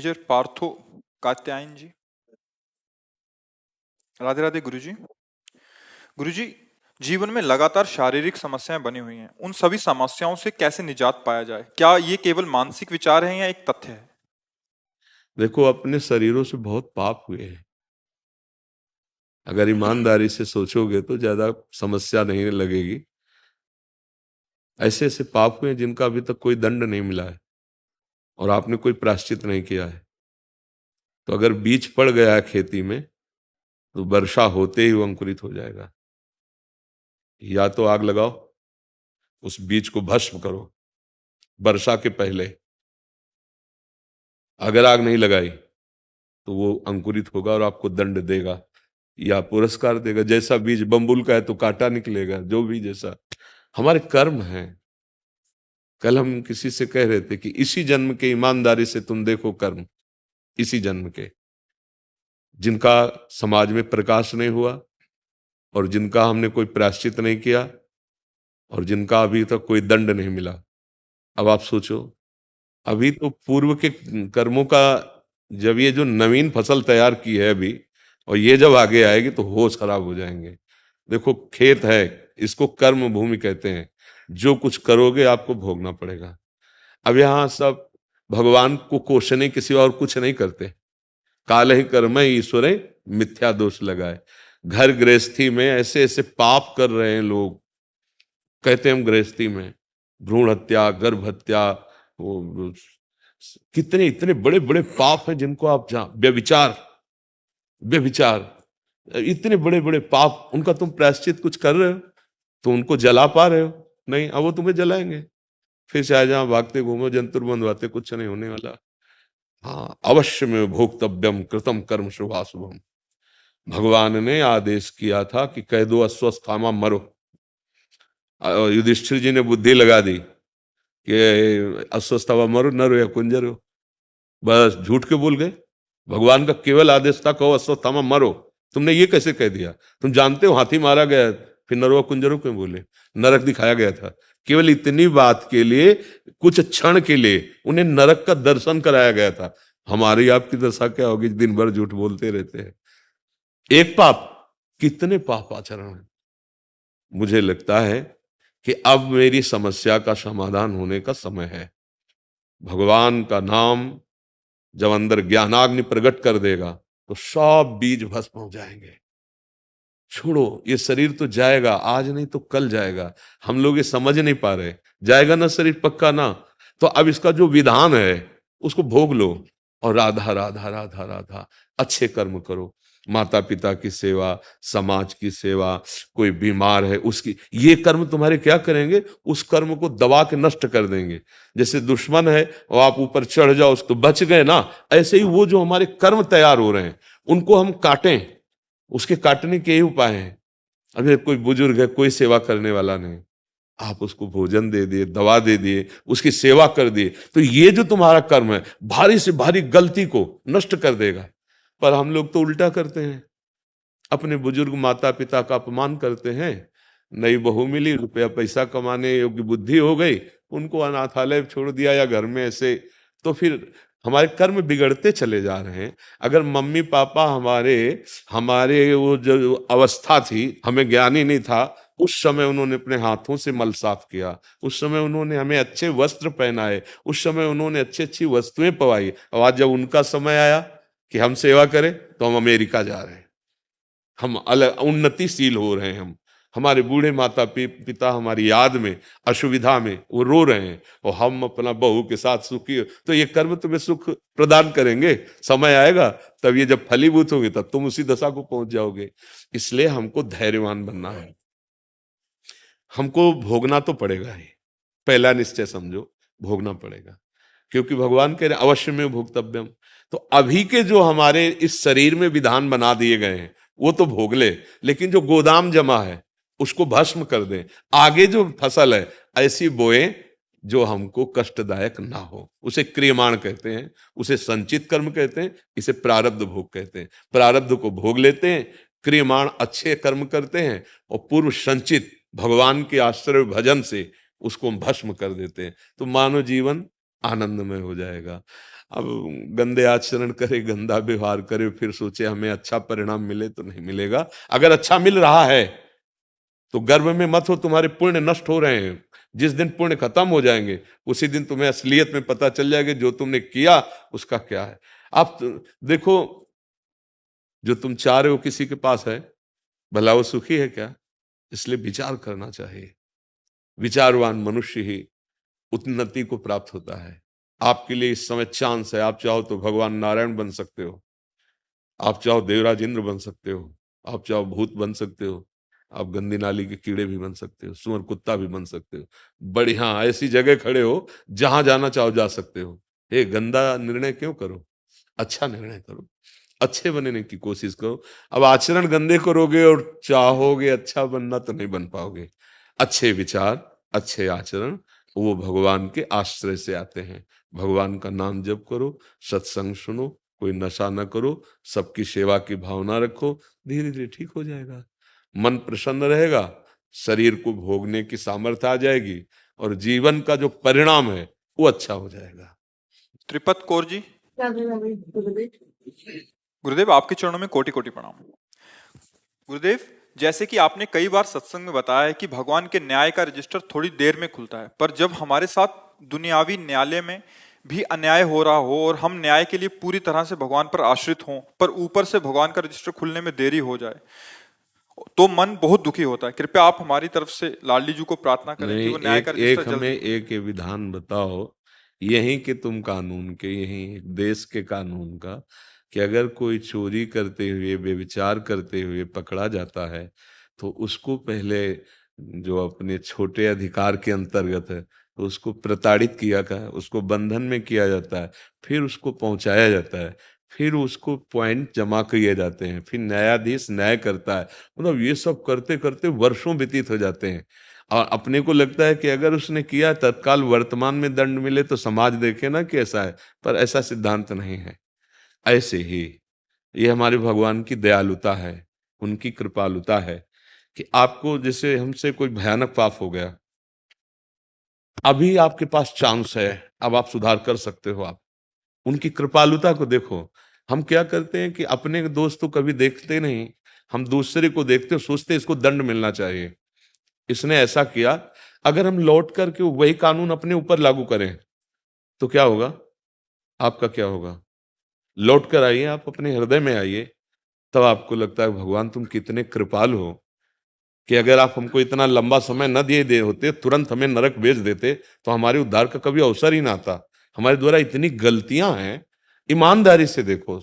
Major Partho Katyayan जी। राधे राधे गुरुजी। गुरुजी, जीवन में लगातार शारीरिक समस्याएं बनी हुई हैं। उन सभी समस्याओं से कैसे निजात पाया जाए? क्या ये केवल मानसिक विचार हैं या एक तथ्य है? देखो, अपने शरीरों से बहुत पाप हुए हैं। अगर ईमानदारी से सोचोगे तो ज्यादा समस्या नहीं लगेगी। ऐसे ऐसे पाप हुए हैं जिनका अभी तक कोई दंड नहीं मिला है और आपने कोई प्रायश्चित नहीं किया है। तो अगर बीज पड़ गया है खेती में तो वर्षा होते ही वो अंकुरित हो जाएगा। या तो आग लगाओ, उस बीज को भस्म करो वर्षा के पहले। अगर आग नहीं लगाई तो वो अंकुरित होगा और आपको दंड देगा या पुरस्कार देगा। जैसा बीज बम्बुल का है तो कांटा निकलेगा, जो भी जैसा हमारे कर्म है। कल हम किसी से कह रहे थे कि इसी जन्म के ईमानदारी से तुम देखो कर्म, इसी जन्म के जिनका समाज में प्रकाश नहीं हुआ और जिनका हमने कोई प्रायश्चित नहीं किया और जिनका अभी तक कोई दंड नहीं मिला। अब आप सोचो, अभी तो पूर्व के कर्मों का, जब ये जो नवीन फसल तैयार की है अभी, और ये जब आगे आएगी तो होश खराब हो जाएंगे। देखो, खेत है, इसको कर्म भूमि कहते हैं। जो कुछ करोगे आपको भोगना पड़ेगा। अब यहाँ सब भगवान को कोसने के सिवा और कुछ नहीं करते। काल ही कर्म ईश्वर मिथ्या दोष लगाए। घर गृहस्थी में ऐसे ऐसे पाप कर रहे हैं लोग। कहते हैं हम गृहस्थी में भ्रूण हत्या, गर्भ हत्या, वो कितने इतने बड़े बड़े पाप हैं जिनको आप व्यभिचार, व्यभिचार, इतने बड़े बड़े पाप, उनका तुम प्रायश्चित कुछ कर रहे हो तो उनको जला पा रहे हो? नहीं, अब वो तुम्हें जलाएंगे। फिर चाहे जहां भागते घूमो, जंतुर बंधवाते, कुछ नहीं होने वाला। हाँ, अवश्य में भोक्तव्यम कृतम कर्म शुभाशुभम। भगवान ने आदेश किया था कि कह दो अस्वस्थामा मरो। युधिष्ठिर जी ने बुद्धि लगा दी कि अस्वस्थामा मरो, नरो या कुंजर हो। बस झूठ के बोल गए। भगवान का केवल आदेश था कहो अश्वत्थामा मरो। तुमने ये कैसे कह दिया? तुम जानते हो हाथी मारा गया, फिर नरवा कुंजरो क्यों बोले? नरक दिखाया गया था। केवल इतनी बात के लिए, कुछ क्षण के लिए उन्हें नरक का दर्शन कराया गया था। हमारी आपकी दशा क्या होगी? दिन भर झूठ बोलते रहते हैं। एक पाप, कितने पाप आचरण है। मुझे लगता है कि अब मेरी समस्या का समाधान होने का समय है। भगवान का नाम जब अंदर ज्ञानाग्नि प्रकट कर देगा तो सब बीज भस्म हो जाएंगे। छोड़ो, ये शरीर तो जाएगा, आज नहीं तो कल जाएगा। हम लोग ये समझ नहीं पा रहे। जाएगा ना शरीर, पक्का ना। तो अब इसका जो विधान है उसको भोग लो और राधा राधा राधा राधा अच्छे कर्म करो। माता पिता की सेवा, समाज की सेवा, कोई बीमार है उसकी, ये कर्म तुम्हारे क्या करेंगे? उस कर्म को दबा के नष्ट कर देंगे। जैसे दुश्मन है और आप ऊपर चढ़ जाओ उसको, बच गए ना। ऐसे ही वो जो हमारे कर्म तैयार हो रहे हैं उनको हम काटें, उसके काटने के ही उपाय हैं। अभी कोई बुजुर्ग है, कोई सेवा करने वाला नहीं, आप उसको भोजन दे दिए, दवा दे दिए, उसकी सेवा कर दिए, तो ये जो तुम्हारा कर्म है भारी से भारी गलती को नष्ट कर देगा। पर हम लोग तो उल्टा करते हैं, अपने बुजुर्ग माता पिता का अपमान करते हैं। नई बहू मिली, रुपया पैसा कमाने योग्य बुद्धि हो गई, उनको अनाथालय छोड़ दिया या घर में ऐसे, तो फिर हमारे कर्म बिगड़ते चले जा रहे हैं। अगर मम्मी पापा हमारे हमारे वो जो अवस्था थी, हमें ज्ञान ही नहीं था, उस समय उन्होंने अपने हाथों से मल साफ किया, उस समय उन्होंने हमें अच्छे वस्त्र पहनाए, उस समय उन्होंने अच्छी अच्छी वस्तुएं पवाई। और आज जब उनका समय आया कि हम सेवा करें तो हम अमेरिका जा रहे हैं, हम अलग उन्नतिशील हो रहे हैं। हम हमारे बूढ़े माता पिता हमारी याद में, असुविधा में वो रो रहे हैं और हम अपना बहू के साथ सुखी। तो ये कर्म तुम्हें सुख प्रदान करेंगे। समय आएगा तब ये जब फलीभूत होंगे तब तुम उसी दशा को पहुंच जाओगे। इसलिए हमको धैर्यवान बनना है। हमको भोगना तो पड़ेगा ही, पहला निश्चय समझो, भोगना पड़ेगा। क्योंकि भगवान कह रहे अवश्य में भोक्तव्यम। तो अभी के जो हमारे इस शरीर में विधान बना दिए गए हैं वो तो भोग ले, लेकिन जो गोदाम जमा है उसको भस्म कर दें। आगे जो फसल है ऐसी बोए जो हमको कष्टदायक ना हो। उसे क्रियमाण कहते हैं, उसे संचित कर्म कहते हैं, इसे प्रारब्ध भोग कहते हैं। प्रारब्ध को भोग लेते हैं, क्रियमाण अच्छे कर्म करते हैं और पूर्व संचित भगवान के आश्रय भजन से उसको हम भस्म कर देते हैं। तो मानव जीवन आनंदमय हो जाएगा। अब गंदे आचरण करे, गंदा व्यवहार करे, फिर सोचे हमें अच्छा परिणाम मिले, तो नहीं मिलेगा। अगर अच्छा मिल रहा है तो गर्व में मत हो, तुम्हारे पुण्य नष्ट हो रहे हैं। जिस दिन पुण्य खत्म हो जाएंगे उसी दिन तुम्हें असलियत में पता चल जाएगा जो तुमने किया उसका क्या है। आप देखो, जो तुम चाह रहे हो किसी के पास है, भला वो सुखी है क्या? इसलिए विचार करना चाहिए। विचारवान मनुष्य ही उन्नति को प्राप्त होता है। आपके लिए इस समय चांस है, आप चाहो तो भगवान नारायण बन सकते हो, आप चाहो देवराज इंद्र बन सकते हो, आप चाहो भूत बन सकते हो, आप गंदी नाली के कीड़े भी बन सकते हो, सुअर कुत्ता भी बन सकते हो। बढ़िया ऐसी जगह खड़े हो जहां जाना चाहो जा सकते हो। ये गंदा निर्णय क्यों करो, अच्छा निर्णय करो, अच्छे बनने की कोशिश करो। अब आचरण गंदे करोगे और चाहोगे अच्छा बनना तो नहीं बन पाओगे। अच्छे विचार, अच्छे आचरण वो भगवान के आश्रय से आते हैं। भगवान का नाम जप करो, सत्संग सुनो, कोई नशा न करो, सबकी सेवा की भावना रखो, धीरे धीरे ठीक हो जाएगा। मन प्रसन्न रहेगा, शरीर को भोगने की सामर्थ्य आ जाएगी और जीवन का जो परिणाम है वो अच्छा हो जाएगा। त्रिपत कौर जी, गुरुदेव आपके चरणों में कोटि कोटि प्रणाम। गुरुदेव, जैसे कि आपने कई बार सत्संग में बताया है कि भगवान के न्याय का रजिस्टर थोड़ी देर में खुलता है, पर जब हमारे साथ दुनियावी न्यायालय में भी अन्याय हो रहा हो और हम न्याय के लिए पूरी तरह से भगवान पर आश्रित हों, पर ऊपर से भगवान का रजिस्टर खुलने में देरी हो जाए, तो मन बहुत दुखी होता है। कृपया आप हमारी तरफ से लाडली जी को प्रार्थना करें कि नहीं, वो न्याय का एक रजिस्टर एक हमें जल्द। एक ये विधान बताओ, यही के तुम कानून के, यही देश के कानून का, कि अगर कोई चोरी करते हुए, व्यभिचार करते हुए पकड़ा जाता है तो उसको पहले, जो अपने छोटे अधिकार के अंतर्गत है, तो उसको प्रताड़ित किया का, उसको बंधन में किया जाता है, फिर उसको पहुंचाया जाता है, फिर उसको पॉइंट जमा किए जाते हैं, फिर न्यायाधीश न्याय करता है। मतलब ये सब करते करते वर्षों व्यतीत हो जाते हैं। और अपने को लगता है कि अगर उसने किया तत्काल वर्तमान में दंड मिले तो समाज देखे ना कि ऐसा है, पर ऐसा सिद्धांत नहीं है। ऐसे ही ये हमारे भगवान की दयालुता है, उनकी कृपालुता है, कि आपको जैसे हमसे कोई भयानक पाप हो गया, अभी आपके पास चांस है, अब आप सुधार कर सकते हो। आप उनकी कृपालुता को देखो। हम क्या करते हैं कि अपने दोस्त तो कभी देखते नहीं, हम दूसरे को देखते सोचते इसको दंड मिलना चाहिए, इसने ऐसा किया। अगर हम लौट करके वही कानून अपने ऊपर लागू करें तो क्या होगा, आपका क्या होगा? लौट कर आइए, आप अपने हृदय में आइए, तब आपको लगता है भगवान तुम कितने कृपालु हो, कि अगर आप हमको इतना लंबा समय न दिए दे होते, तुरंत हमें नरक भेज देते, तो हमारे उद्धार का कभी अवसर ही ना आता। हमारे द्वारा इतनी गलतियां हैं, ईमानदारी से देखो।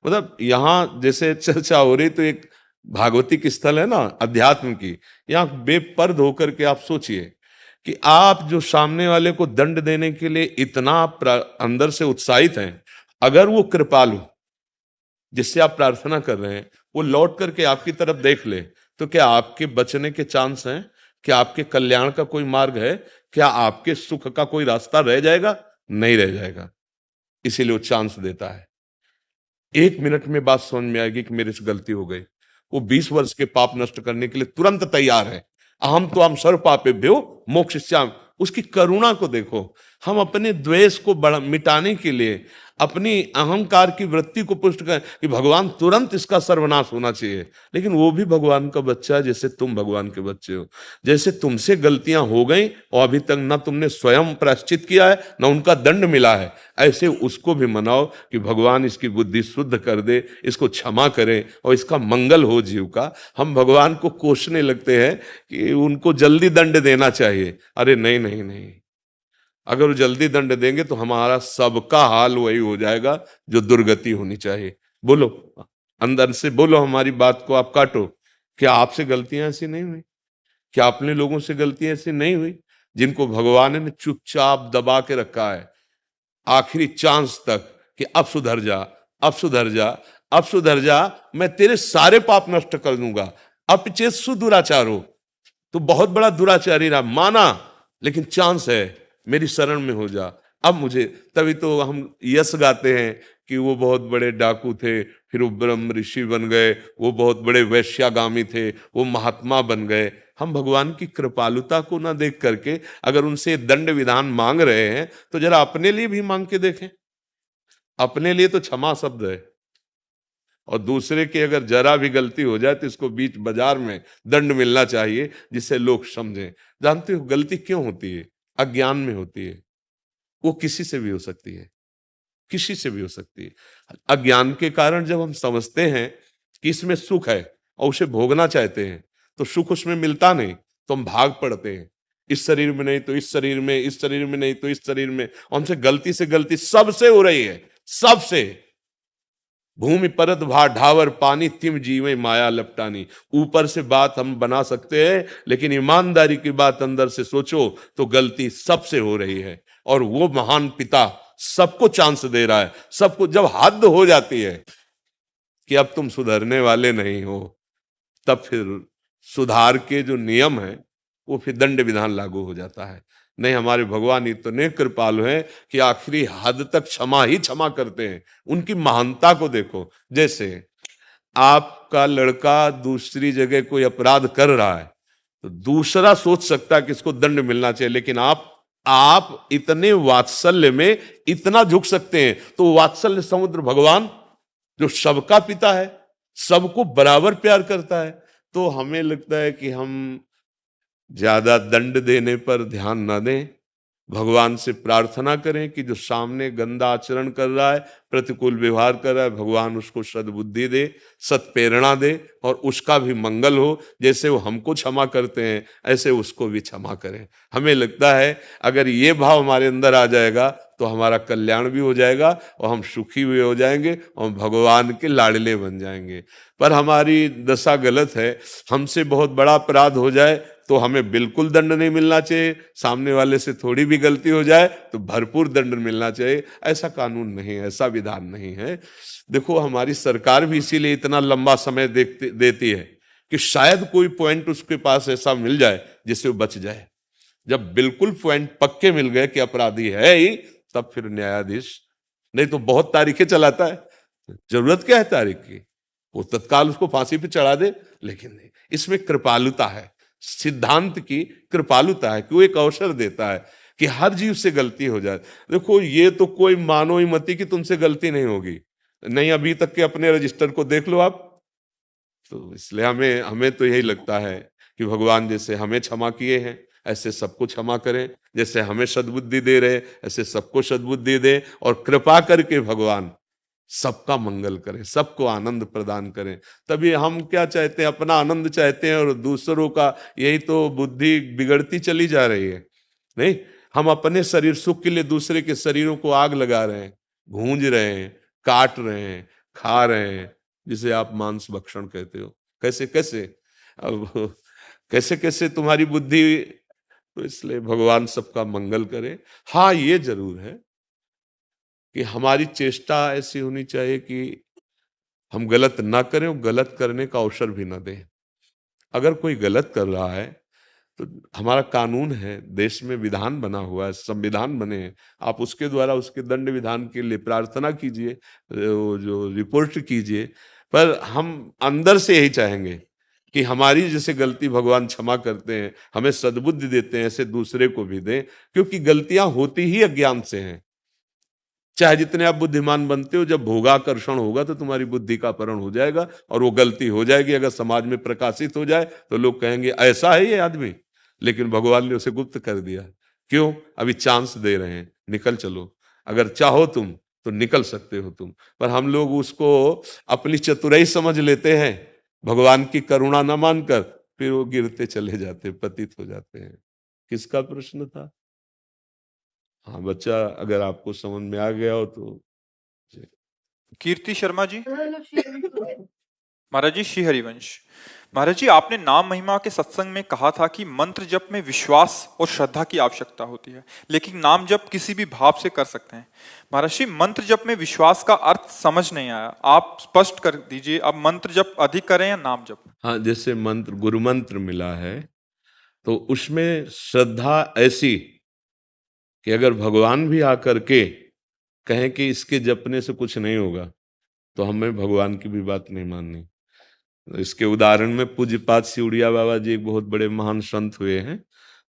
मतलब यहाँ जैसे चर्चा हो रही तो एक भागवतिक स्थल है ना अध्यात्म की, यहाँ बेपर्द होकर के आप सोचिए कि आप जो सामने वाले को दंड देने के लिए इतना अंदर से उत्साहित हैं, अगर वो कृपालु जिससे आप प्रार्थना कर रहे हैं वो लौट करके आपकी तरफ देख ले, तो क्या आपके बचने के चांस हैं? क्या आपके कल्याण का कोई मार्ग है? क्या आपके सुख का कोई रास्ता रह जाएगा? नहीं रह जाएगा। इसीलिए वो चांस देता है। 1 मिनट में बात समझ में आएगी कि मेरे से गलती हो गई। वो 20 वर्ष के पाप नष्ट करने के लिए तुरंत तैयार है। अहम तो हम सर्व पापेभ्यो मोक्षयिष्यामि। उसकी करुणा को देखो। हम अपने द्वेष को मिटाने के लिए, अपनी अहंकार की वृत्ति को पुष्ट कर कि भगवान तुरंत इसका सर्वनाश होना चाहिए, लेकिन वो भी भगवान का बच्चा है जैसे तुम भगवान के बच्चे हो। जैसे तुमसे गलतियां हो गई और अभी तक ना तुमने स्वयं प्रायश्चित किया है ना उनका दंड मिला है, ऐसे उसको भी मनाओ कि भगवान इसकी बुद्धि शुद्ध कर दे, इसको क्षमा करे और इसका मंगल हो जीव का। हम भगवान को कोसने लगते हैं कि उनको जल्दी दंड देना चाहिए। अरे नहीं नहीं नहीं, अगर वो जल्दी दंड देंगे तो हमारा सबका हाल वही हो जाएगा जो दुर्गति होनी चाहिए। बोलो, अंदर से बोलो, हमारी बात को आप काटो। क्या आपसे गलतियां ऐसी नहीं हुई? क्या अपने लोगों से गलतियां ऐसी नहीं हुई जिनको भगवान ने चुपचाप दबा के रखा है आखिरी चांस तक कि अब सुधर जा, अब सुधर जा, अब सुधर जा, मैं तेरे सारे पाप नष्ट कर दूंगा। अपचेत सुदुराचारो, तो बहुत बड़ा दुराचारी रहा, माना, लेकिन चांस है, मेरी शरण में हो जा। अब मुझे, तभी तो हम यश गाते हैं कि वो बहुत बड़े डाकू थे, फिर वो ब्रह्म ऋषि बन गए, वो बहुत बड़े वैश्यागामी थे, वो महात्मा बन गए। हम भगवान की कृपालुता को ना देख करके अगर उनसे दंड विधान मांग रहे हैं तो जरा अपने लिए भी मांग के देखें। अपने लिए तो क्षमा शब्द है, और दूसरे की अगर जरा भी गलती हो जाए तो इसको बीच बाजार में दंड मिलना चाहिए, जिससे लोग समझें। जानते हो गलती क्यों होती है? अज्ञान में होती है। वो किसी से भी हो सकती है, किसी से भी हो सकती है। अज्ञान के कारण जब हम समझते हैं कि इसमें सुख है और उसे भोगना चाहते हैं, तो सुख उसमें मिलता नहीं, तो हम भाग पड़ते हैं। इस शरीर में नहीं तो इस शरीर में, इस शरीर में नहीं तो इस शरीर में। हमसे गलती से गलती सबसे हो रही है, सबसे। भूमि परत भा ढावर पानी तिम जीवे माया लपटानी। ऊपर से बात हम बना सकते हैं, लेकिन ईमानदारी की बात अंदर से सोचो तो गलती सबसे हो रही है। और वो महान पिता सबको चांस दे रहा है। सबको जब हद हो जाती है कि अब तुम सुधरने वाले नहीं हो, तब फिर सुधार के जो नियम है वो फिर दंड विधान लागू हो जाता है। नहीं, हमारे भगवान इतने कृपालु हैं कि आखिरी हद तक क्षमा ही क्षमा करते हैं। उनकी महानता को देखो। जैसे आपका लड़का दूसरी जगह कोई अपराध कर रहा है तो दूसरा सोच सकता है कि इसको दंड मिलना चाहिए, लेकिन आप इतने वात्सल्य में इतना झुक सकते हैं। तो वात्सल्य समुद्र भगवान जो सबका पिता है, सबको बराबर प्यार करता है, तो हमें लगता है कि हम ज्यादा दंड देने पर ध्यान न दें। भगवान से प्रार्थना करें कि जो सामने गंदा आचरण कर रहा है, प्रतिकूल व्यवहार कर रहा है, भगवान उसको सद्बुद्धि दे, सत्प्रेरणा दे और उसका भी मंगल हो। जैसे वो हमको क्षमा करते हैं ऐसे उसको भी क्षमा करें। हमें लगता है अगर ये भाव हमारे अंदर आ जाएगा तो हमारा कल्याण भी हो जाएगा और हम सुखी भी हो जाएंगे और भगवान के लाडले बन जाएंगे। पर हमारी दशा गलत है। हमसे बहुत बड़ा अपराध हो जाए तो हमें बिल्कुल दंड नहीं मिलना चाहिए, सामने वाले से थोड़ी भी गलती हो जाए तो भरपूर दंड मिलना चाहिए। ऐसा कानून नहीं है, ऐसा विधान नहीं है। देखो, हमारी सरकार भी इसीलिए इतना लंबा समय देती है कि शायद कोई पॉइंट उसके पास ऐसा मिल जाए जिससे वो बच जाए। जब बिल्कुल पॉइंट पक्के मिल गए कि अपराधी है ही, तब फिर न्यायाधीश, नहीं तो बहुत तारीखें चलाता है। जरूरत क्या है तारीख की? वो तत्काल उसको फांसी पे चढ़ा दे। लेकिन नहीं, इसमें कृपालुता है, सिद्धांत की कृपालुता है कि वो एक अवसर देता है कि हर जीव से गलती हो जाए। देखो, ये तो कोई मानो ही मती कि तुमसे गलती नहीं होगी। नहीं, अभी तक के अपने रजिस्टर को देख लो आप। तो इसलिए हमें तो यही लगता है कि भगवान जैसे हमें क्षमा किए हैं ऐसे सबको क्षमा करें, जैसे हमें सद्बुद्धि दे रहे ऐसे सबको सद्बुद्धि दे, और कृपा करके भगवान सबका मंगल करें, सबको आनंद प्रदान करें। तभी हम क्या चाहते हैं? अपना आनंद चाहते हैं और दूसरों का। यही तो बुद्धि बिगड़ती चली जा रही है। नहीं, हम अपने शरीर सुख के लिए दूसरे के शरीरों को आग लगा रहे हैं, भूंज रहे हैं, काट रहे हैं, खा रहे हैं, जिसे आप मांस भक्षण कहते हो। कैसे कैसे अब कैसे कैसे तुम्हारी बुद्धि। तो इसलिए भगवान सबका मंगल करे। हाँ, ये जरूर है कि हमारी चेष्टा ऐसी होनी चाहिए कि हम गलत ना करें और गलत करने का अवसर भी ना दें। अगर कोई गलत कर रहा है तो हमारा कानून है, देश में विधान बना हुआ है, संविधान बने हैं, आप उसके द्वारा उसके दंड विधान के लिए प्रार्थना कीजिए, जो रिपोर्ट कीजिए। पर हम अंदर से यही चाहेंगे कि हमारी जैसे गलती भगवान क्षमा करते हैं, हमें सद्बुद्धि देते हैं, ऐसे दूसरे को भी दें। क्योंकि गलतियां होती ही अज्ञान से हैं। चाहे जितने आप बुद्धिमान बनते हो, जब भोगाकर्षण होगा तो तुम्हारी बुद्धि का अपहरण हो जाएगा और वो गलती हो जाएगी। अगर समाज में प्रकाशित हो जाए तो लोग कहेंगे ऐसा है ये आदमी, लेकिन भगवान ने उसे गुप्त कर दिया। क्यों? अभी चांस दे रहे हैं, निकल चलो। अगर चाहो तुम तो निकल सकते हो तुम। पर हम लोग उसको अपनी चतुराई समझ लेते हैं, भगवान की करुणा न मानकर फिर वो गिरते चले जाते, पतित हो जाते हैं। किसका प्रश्न था? हाँ बच्चा, अगर आपको समझ में आ गया हो तो। कीर्ति शर्मा जी। महाराज जी, श्री हरिवंश। महाराज जी, आपने नाम महिमा के सत्संग में कहा था कि मंत्र जप में विश्वास और श्रद्धा की आवश्यकता होती है, लेकिन नाम जप किसी भी भाव से कर सकते हैं। महाराज जी, मंत्र जप में विश्वास का अर्थ समझ नहीं आया, आप स्पष्ट कर दीजिए। अब मंत्र जप अधिक करें या नाम जप? हाँ, जैसे मंत्र गुरु मंत्र मिला है तो उसमें श्रद्धा ऐसी कि अगर भगवान भी आकर के कहें कि इसके जपने से कुछ नहीं होगा, तो हमें भगवान की भी बात नहीं माननी। इसके उदाहरण में पूज्यपाद सिउड़िया बाबा जी एक बहुत बड़े महान संत हुए हैं।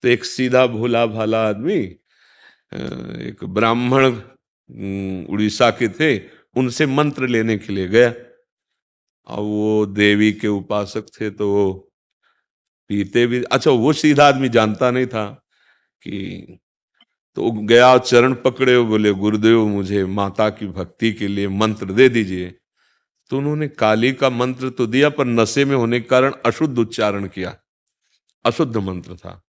तो एक सीधा भोला भाला आदमी, एक ब्राह्मण उड़ीसा के थे, उनसे मंत्र लेने के लिए गया। अब वो देवी के उपासक थे, तो वो पीते भी, अच्छा वो सीधा आदमी जानता नहीं था कि, तो गया और चरण पकड़े और बोले, गुरुदेव मुझे माता की भक्ति के लिए मंत्र दे दीजिए। तो उन्होंने काली का मंत्र तो दिया, पर नशे में होने के कारण अशुद्ध उच्चारण किया, अशुद्ध मंत्र था।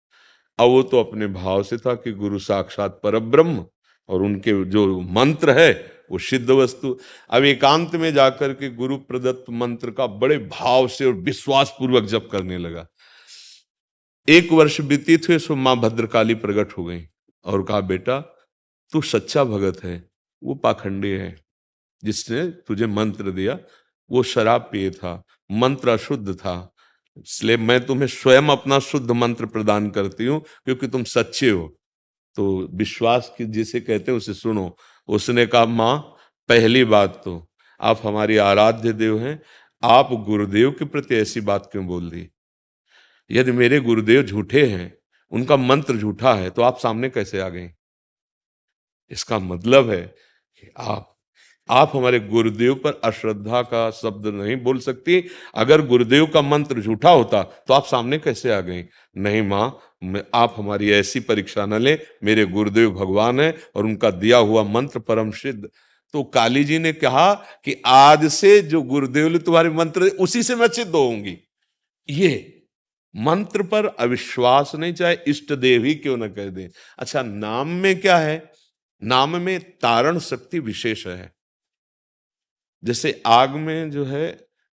अब वो तो अपने भाव से था कि गुरु साक्षात परब्रह्म, और उनके जो मंत्र है वो सिद्ध वस्तु। अब एकांत में जाकर के गुरु प्रदत्त मंत्र का बड़े भाव से और विश्वास पूर्वक जप करने लगा। 1 वर्ष व्यतीत हुए सो मां भद्रकाली प्रकट हो गई और कहा, बेटा तू सच्चा भगत है, वो पाखंडी है जिसने तुझे मंत्र दिया, वो शराब पिए था, मंत्र अशुद्ध था, इसलिए मैं तुम्हें स्वयं अपना शुद्ध मंत्र प्रदान करती हूं, क्योंकि तुम सच्चे हो। तो विश्वास की जिसे कहते हैं उसे सुनो। उसने कहा, मां पहली बात तो आप हमारी आराध्य देव हैं, आप गुरुदेव के प्रति ऐसी बात क्यों बोल दी? यदि मेरे गुरुदेव झूठे हैं, उनका मंत्र झूठा है, तो आप सामने कैसे आ गए? इसका मतलब है कि आप हमारे गुरुदेव पर अश्रद्धा का शब्द नहीं बोल सकती। अगर गुरुदेव का मंत्र झूठा होता तो आप सामने कैसे आ गई? नहीं मां, आप हमारी ऐसी परीक्षा न ले, मेरे गुरुदेव भगवान है और उनका दिया हुआ मंत्र परम सिद्ध। तो काली जी ने कहा कि आज से जो गुरुदेव ने तुम्हारे मंत्र, उसी से मैं सिद्ध होऊंगी। ये मंत्र पर अविश्वास नहीं, चाहे इष्ट देव ही क्यों न कह दे। अच्छा, नाम में क्या है? नाम में तारण शक्ति विशेष है। जैसे आग में जो है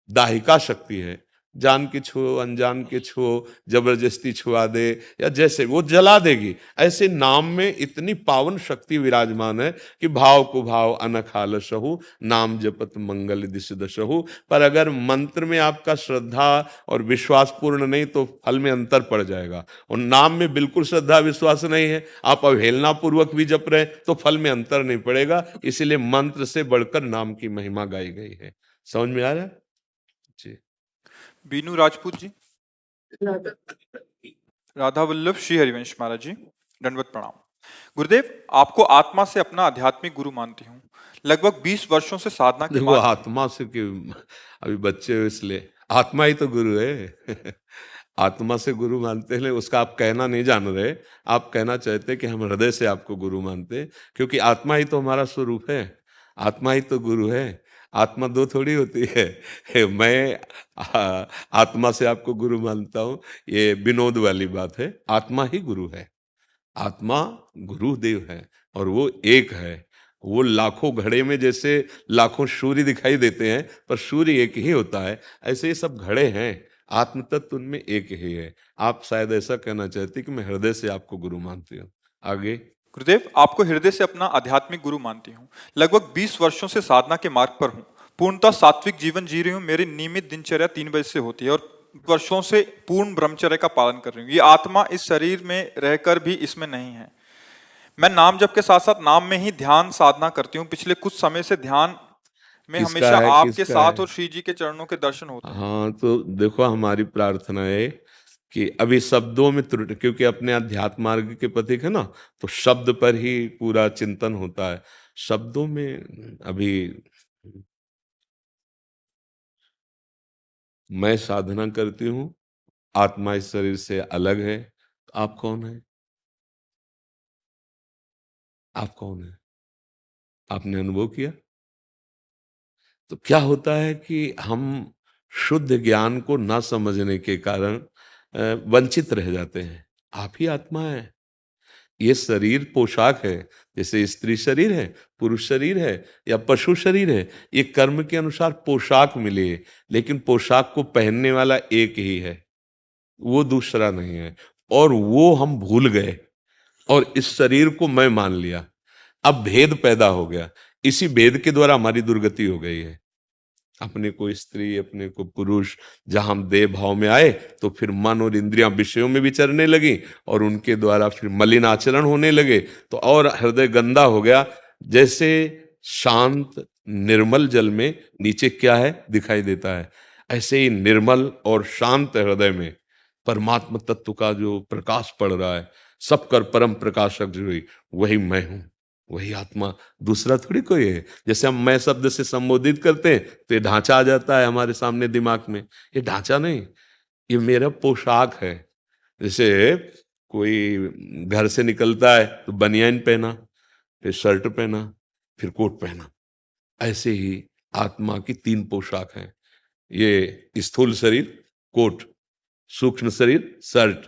दाहिका शक्ति है, जान के छुओ अनजान के छुओ, जबरदस्ती छुआ दे या जैसे वो जला देगी, ऐसे नाम में इतनी पावन शक्ति विराजमान है कि भाव को भाव अनखाल सहु, नाम जपत मंगल दिश दशहु। पर अगर मंत्र में आपका श्रद्धा और विश्वास पूर्ण नहीं तो फल में अंतर पड़ जाएगा। और नाम में बिल्कुल श्रद्धा विश्वास नहीं है, आप अवहेलना पूर्वक भी जप रहे तो फल में अंतर नहीं पड़ेगा। इसीलिए मंत्र से बढ़कर नाम की महिमा गाई गई है। समझ में आ रहा है जी? बीनू राजपूत जी। राधा वल्लभ श्री हरिवंश महाराज जी, दंडवत प्रणाम। गुरुदेव, आपको आत्मा से अपना आध्यात्मिक गुरु मानती हूँ। लगभग 20 वर्षों से साधना के देखो, बाद आत्मा से क्यों, अभी बच्चे हो इसलिए, आत्मा ही तो गुरु है। आत्मा से गुरु मानते हैं, उसका आप कहना नहीं जान रहे। आप कहना चाहते कि हम हृदय से आपको गुरु मानते हैं, क्योंकि आत्मा ही तो हमारा स्वरूप है, आत्मा ही तो गुरु है। आत्मा दो थोड़ी होती है। मैं आत्मा से आपको गुरु मानता हूं, ये विनोद वाली बात है। आत्मा ही गुरु है, आत्मा गुरुदेव है और वो एक है। वो लाखों घड़े में जैसे लाखों सूर्य दिखाई देते हैं, पर सूर्य एक ही होता है, ऐसे ये सब घड़े हैं, आत्म तत्व उनमें एक ही है। आप शायद ऐसा कहना चाहते कि मैं हृदय से आपको गुरु मानती हूँ। आगे। गुरुदेव, आपको हृदय से अपना आध्यात्मिक गुरु मानती हूँ। लगभग 20 वर्षों से साधना के मार्ग पर हूँ। पूर्णतः सात्विक जीवन जी रही हूँ। मेरी नियमित दिनचर्या 3 बजे से होती है और वर्षों से पूर्ण ब्रह्मचर्य का पालन कर रही हूँ। ये आत्मा इस शरीर में रहकर भी इसमें नहीं है। मैं नाम जप के साथ साथ नाम में ही ध्यान साधना करती हूँ। पिछले कुछ समय से ध्यान में किसका हमेशा है, आपके किसका साथ है? और श्री जी के चरणों के दर्शन होते हैं। हाँ, तो देखो, हमारी प्रार्थना है कि अभी शब्दों में त्रुटि, क्योंकि अपने अध्यात्म मार्ग के पथिक है ना, तो शब्द पर ही पूरा चिंतन होता है। शब्दों में अभी मैं साधना करती हूँ, आत्मा इस शरीर से अलग है। तो आप कौन है? आप कौन है? आपने अनुभव किया? तो क्या होता है कि हम शुद्ध ज्ञान को ना समझने के कारण वंचित रह जाते हैं। आप ही आत्मा है। ये शरीर पोशाक है, जैसे स्त्री शरीर है, पुरुष शरीर है या पशु शरीर है। ये कर्म के अनुसार पोशाक मिली है, लेकिन पोशाक को पहनने वाला एक ही है, वो दूसरा नहीं है। और वो हम भूल गए और इस शरीर को मैं मान लिया। अब भेद पैदा हो गया। इसी भेद के द्वारा हमारी दुर्गति हो गई है। अपने को स्त्री, अपने को पुरुष, जहां हम देह भाव में आए तो फिर मन और इंद्रियां विषयों में विचरने लगी और उनके द्वारा फिर मलिन आचरण होने लगे, तो और हृदय गंदा हो गया। जैसे शांत निर्मल जल में नीचे क्या है दिखाई देता है, ऐसे ही निर्मल और शांत हृदय में परमात्मा तत्व का जो प्रकाश पड़ रहा है, सब कर परम प्रकाशक जो है, वही मैं हूं, वही आत्मा, दूसरा थोड़ी कोई है। जैसे हम मैं शब्द से संबोधित करते हैं तो ये ढांचा आ जाता है हमारे सामने दिमाग में, ये ढांचा नहीं, ये मेरा पोशाक है। जैसे कोई घर से निकलता है तो बनियान पहना, फिर शर्ट पहना, फिर कोट पहना, ऐसे ही आत्मा की तीन पोशाक हैं। ये स्थूल शरीर कोट, सूक्ष्म शरीर शर्ट,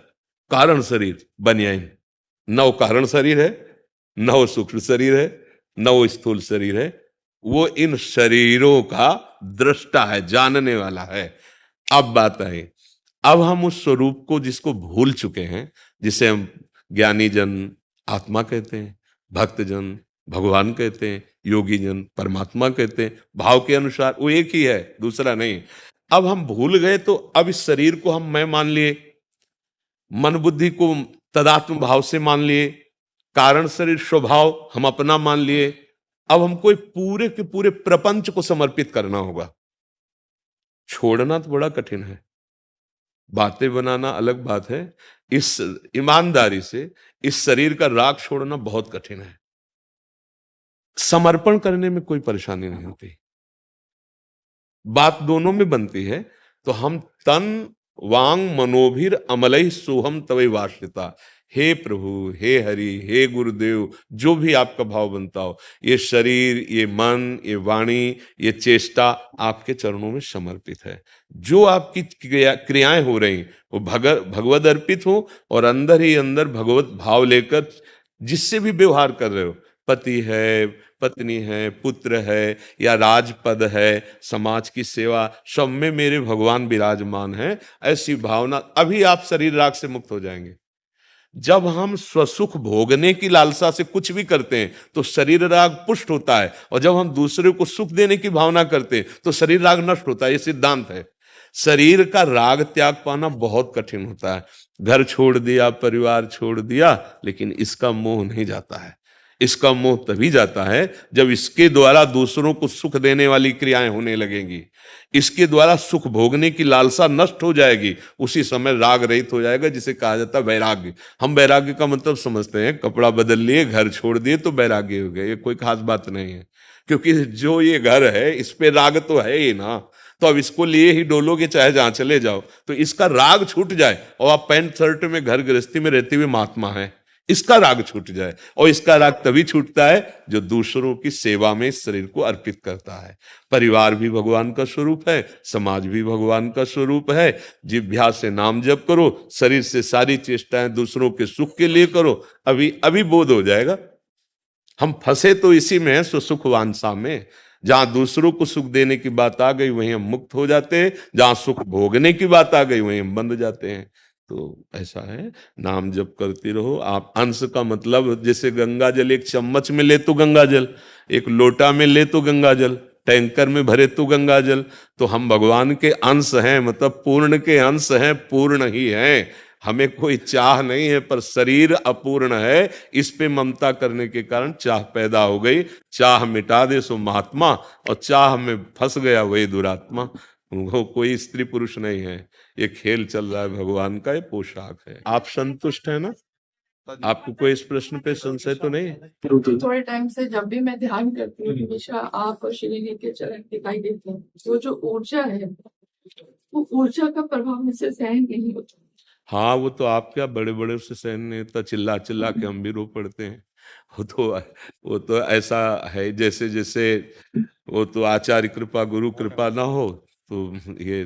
कारण शरीर बनियान। नौ कारण शरीर है, नौ सूक्ष्म शरीर है, नौ स्थूल शरीर है। वो इन शरीरों का दृष्टा है, जानने वाला है। अब बात है, अब हम उस स्वरूप को जिसको भूल चुके हैं, जिसे हम ज्ञानी जन आत्मा कहते हैं, भक्त जन भगवान कहते हैं, योगी जन परमात्मा कहते हैं, भाव के अनुसार वो एक ही है, दूसरा नहीं। अब हम भूल गए तो अब इस शरीर को हम मैं मान लिए, मन बुद्धि को तदात्म भाव से मान लिए, कारण शरीर स्वभाव हम अपना मान लिए। अब हमको पूरे के पूरे प्रपंच को समर्पित करना होगा। छोड़ना तो बड़ा कठिन है, बातें बनाना अलग बात है, इस ईमानदारी से इस शरीर का राग छोड़ना बहुत कठिन है। समर्पण करने में कोई परेशानी नहीं होती, बात दोनों में बनती है। तो हम तन वांग मनोभिर अमलई सोहम तवै वाश्रिता, हे प्रभु, हे हरि, हे गुरुदेव, जो भी आपका भाव बनता हो, ये शरीर, ये मन, ये वाणी, ये चेष्टा आपके चरणों में समर्पित है। जो आपकी क्रियाएं हो रही वो भगवद अर्पित हो, और अंदर ही अंदर भगवत भाव लेकर जिससे भी व्यवहार कर रहे हो, पति है, पत्नी है, पुत्र है, या राजपद है, समाज की सेवा, सब में मेरे भगवान विराजमान है, ऐसी भावना, अभी आप शरीर राग से मुक्त हो जाएंगे। जब हम स्वसुख भोगने की लालसा से कुछ भी करते हैं तो शरीर राग पुष्ट होता है, और जब हम दूसरे को सुख देने की भावना करते हैं तो शरीर राग नष्ट होता है। ये सिद्धांत है। शरीर का राग त्याग पाना बहुत कठिन होता है। घर छोड़ दिया, परिवार छोड़ दिया, लेकिन इसका मोह नहीं जाता है। इसका मोह तभी जाता है जब इसके द्वारा दूसरों को सुख देने वाली क्रियाएं होने लगेंगी, इसके द्वारा सुख भोगने की लालसा नष्ट हो जाएगी, उसी समय राग रहित हो जाएगा, जिसे कहा जाता है वैराग्य। हम वैराग्य का मतलब समझते हैं कपड़ा बदल लिए, घर छोड़ दिए तो वैराग्य हो गया, ये कोई खास बात नहीं है, क्योंकि जो ये घर है इस पे राग तो है ही ना। तो अब इसको लिए ही डोलोगे चाहे जहां चले जाओ, तो इसका राग छूट जाए और आप पैंट शर्ट में घर गृहस्थी में रहते हुए महात्मा है, इसका राग छूट जाए। और इसका राग तभी छूटता है जो दूसरों की सेवा में इस शरीर को अर्पित करता है। परिवार भी भगवान का स्वरूप है, समाज भी भगवान का स्वरूप है। जिह्वा से नाम जप करो, शरीर से सारी चेष्टाएं दूसरों के सुख के लिए करो, अभी अभी बोध हो जाएगा। हम फंसे तो इसी में है, सुख वांछा में। जहां दूसरों को सुख देने की बात आ गई वहीं हम मुक्त हो जाते हैं, जहां सुख भोगने की बात आ गई वहीं हम बंध जाते हैं। तो ऐसा है, नाम जप करते रहो आप। अंश का मतलब जैसे गंगा जल एक चम्मच में ले तो गंगा जल, एक लोटा में ले तो गंगा जल, टैंकर में भरे तो गंगा जल। तो हम भगवान के अंश हैं, मतलब पूर्ण के अंश हैं, पूर्ण ही हैं। हमें कोई चाह नहीं है, पर शरीर अपूर्ण है, इस पे ममता करने के कारण चाह पैदा हो गई। चाह मिटा दे सो महात्मा, और चाह में फंस गया वही दुरात्मा। वो कोई स्त्री पुरुष नहीं है, ये खेल चल रहा है भगवान का, ये पोशाक है। आप संतुष्ट है ना? आपको कोई इस प्रश्न पे संशय तो नहीं? थोड़े टाइम से जब भी मैं ध्यान करती हूँ, हमेशा आप और श्री के चरण दिखाई देते हैं। वो जो ऊर्जा है, वो ऊर्जा का प्रभाव मुझसे सहन नहीं होता। हाँ, वो तो आप क्या बड़े बड़े उससे सहन नहीं होता, चिल्ला चिल्ला के हम भी रो पड़ते हैं। वो तो ऐसा है, जैसे जैसे वो तो आचार्य कृपा गुरु कृपा ना हो तो ये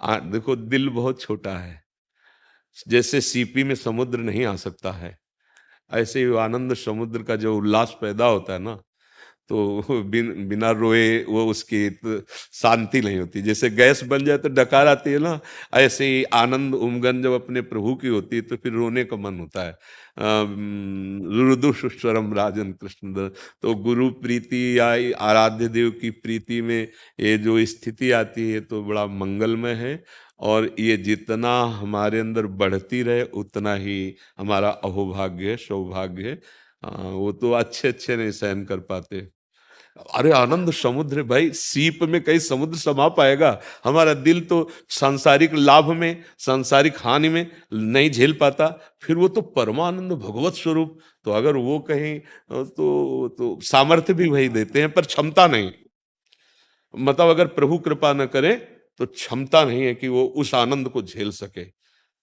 देखो दिल बहुत छोटा है। जैसे सीपी में समुद्र नहीं आ सकता है, ऐसे ही आनंद समुद्र का जो उल्लास पैदा होता है ना, तो बिना रोए वो उसकी शांति नहीं होती। जैसे गैस बन जाए तो डकार आती है ना, ऐसे ही आनंद उमगन जब अपने प्रभु की होती है तो फिर रोने का मन होता है। रुदुषस्वरम राजन कृष्ण। तो गुरु प्रीति या आराध्य देव की प्रीति में ये जो स्थिति आती है तो बड़ा मंगलमय है, और ये जितना हमारे अंदर बढ़ती रहे उतना ही हमारा अहोभाग्य है, सौभाग्य है। हाँ, वो तो अच्छे अच्छे नहीं सहन कर पाते। अरे आनंद समुद्र है भाई, सीप में कई समुद्र समा पाएगा। हमारा दिल तो सांसारिक लाभ में, सांसारिक हानि में नहीं झेल पाता, फिर वो तो परमानंद भगवत स्वरूप। तो अगर वो कहीं तो सामर्थ्य भी वही देते हैं, पर क्षमता नहीं। मतलब अगर प्रभु कृपा न करे तो क्षमता नहीं है कि वो उस आनंद को झेल सके।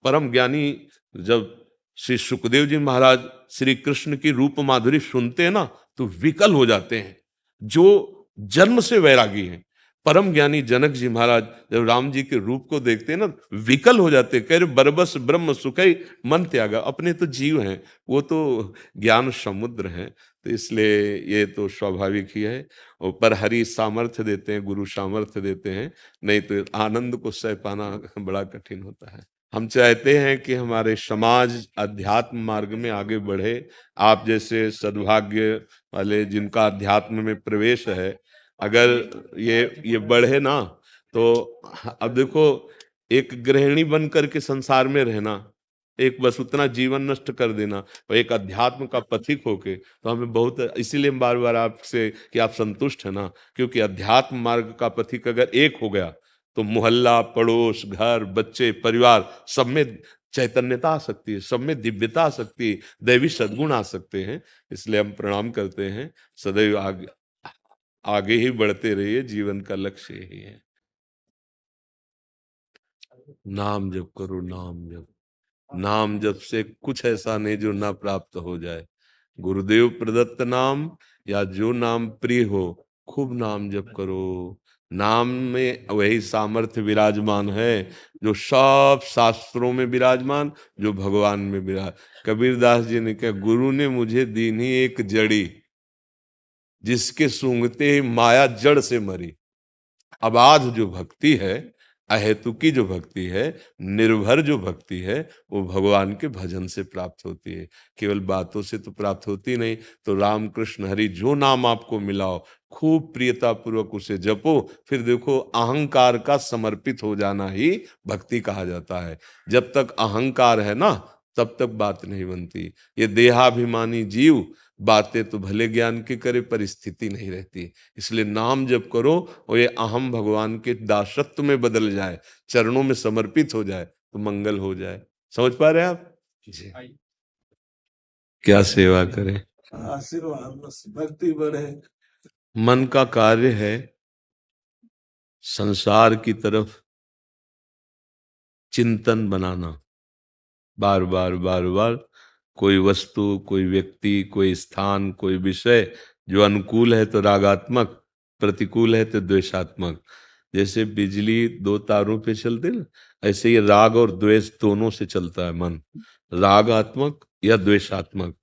परम ज्ञानी जब श्री सुखदेव जी महाराज श्री कृष्ण की रूप माधुरी सुनते हैं ना, तो विकल हो जाते हैं। जो जन्म से वैरागी हैं, परम ज्ञानी जनक जी महाराज जब राम जी के रूप को देखते हैं ना, विकल हो जाते हैं। कह रहे बरबस ब्रह्म सुखई मन त्यागा। अपने तो जीव हैं, वो तो ज्ञान समुद्र हैं, तो इसलिए ये तो स्वाभाविक ही है। और पर हरि सामर्थ्य देते हैं, गुरु सामर्थ्य देते हैं, नहीं तो आनंद को सह पाना बड़ा कठिन होता है। हम चाहते हैं कि हमारे समाज अध्यात्म मार्ग में आगे बढ़े। आप जैसे सद्भाग्य वाले जिनका अध्यात्म में प्रवेश है, अगर ये बढ़े ना, तो अब देखो, एक गृहिणी बन करके संसार में रहना, एक बस उतना जीवन नष्ट कर देना, और एक अध्यात्म का पथिक होके, तो हमें बहुत, इसीलिए हम बार बार आपसे कि आप संतुष्ट है ना, क्योंकि अध्यात्म मार्ग का पथिक अगर एक हो गया तो मोहल्ला, पड़ोस, घर, बच्चे, परिवार, सब में चैतन्यता आ सकती है, सब में दिव्यता आ सकती है, दैवी सद्गुण आ सकते हैं। इसलिए हम प्रणाम करते हैं। सदैव आगे आगे ही बढ़ते रहिए, जीवन का लक्ष्य यही है। नाम जप करो, नाम जप। नाम जप से कुछ ऐसा नहीं जो ना प्राप्त हो जाए। गुरुदेव प्रदत्त नाम या जो नाम प्रिय हो, खूब नाम जप करो। नाम में वही सामर्थ्य विराजमान है जो सब शास्त्रों में विराजमान, जो भगवान में विराज। कबीरदास जी ने कहा, गुरु ने मुझे दीनी एक जड़ी, जिसके सूंघते ही माया जड़ से मरी। अबाध जो भक्ति है, अहेतुकी जो भक्ति है, निर्भर जो भक्ति है, वो भगवान के भजन से प्राप्त होती है, केवल बातों से तो प्राप्त होती नहीं। तो राम कृष्ण हरि जो नाम आपको मिलाओ, खूब प्रियता पूर्वक उसे जपो। फिर देखो, अहंकार का समर्पित हो जाना ही भक्ति कहा जाता है। जब तक अहंकार है ना, तब तक बात नहीं बनती। ये देहाभिमानी जीव बातें तो भले ज्ञान की करे, पर स्थिति नहीं रहती। इसलिए नाम जप करो और ये अहम भगवान के दासत्व में बदल जाए, चरणों में समर्पित हो जाए, तो मंगल हो जाए। समझ पा रहे हैं आप जी? क्या सेवा करें? आशीर्वाद, बस भक्ति बढ़े। मन का कार्य है संसार की तरफ चिंतन बनाना। बार बार बार बार कोई वस्तु, कोई व्यक्ति, कोई स्थान, कोई विषय जो अनुकूल है तो रागात्मक, प्रतिकूल है तो द्वेषात्मक। जैसे बिजली दो तारों पे चलते ना, ऐसे ही राग और द्वेष दोनों से चलता है मन, रागात्मक या द्वेषात्मक।